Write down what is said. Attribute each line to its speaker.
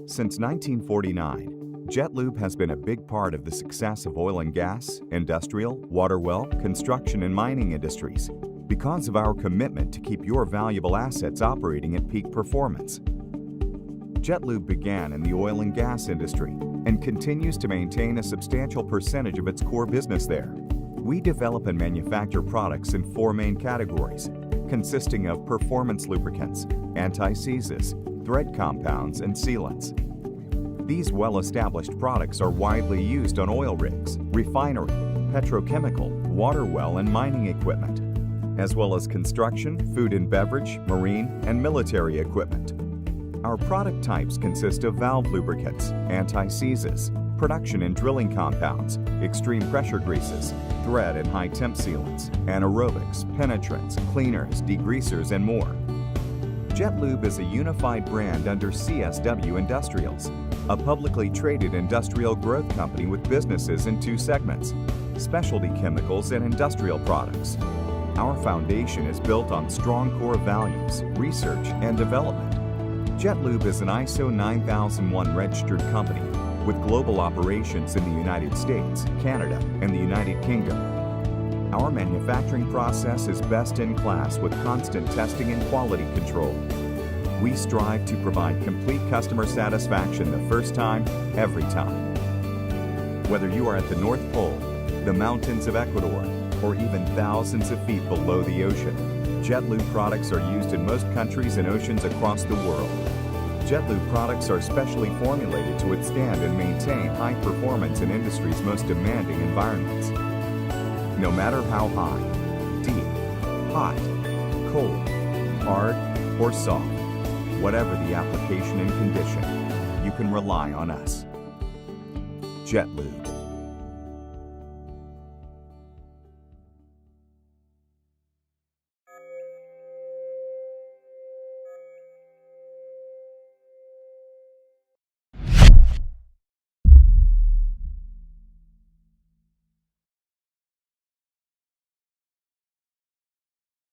Speaker 1: Since 1949, Jet-Lube has been a big part of the success of oil and gas, industrial, water well, construction, and mining industries because of our commitment to keep your valuable assets operating at peak performance. Jet-Lube began in the oil and gas industry and continues to maintain a substantial percentage of its core business there. We develop and manufacture products in four main categories, consisting of performance lubricants, anti-seizes, thread compounds, and sealants. These well-established products are widely used on oil rigs, refinery, petrochemical, water well, and mining equipment, as well as construction, food and beverage, marine, and military equipment. Our product types consist of valve lubricants, anti-seizes, production and drilling compounds, extreme pressure greases, thread and high-temp sealants, anaerobics, penetrants, cleaners, degreasers, and more. Jet-Lube is a unified brand under CSW Industrials, a publicly traded industrial growth company with businesses in two segments, specialty chemicals and industrial products. Our foundation is built on strong core values, research, and development. Jet-Lube is an ISO 9001 registered company with global operations in the United States, Canada, and the United Kingdom. Our manufacturing process is best in class with constant testing and quality control. We strive to provide complete customer satisfaction the first time, every time. Whether you are at the North Pole, the mountains of Ecuador, or even thousands of feet below the ocean, Jet-Lube products are used in most countries and oceans across the world. Jet-Lube products are specially formulated to withstand and maintain high performance in industry's most demanding environments. No matter how high, deep, hot, cold, hard, or soft, whatever the application and condition, you can rely on us. Jet-Lube.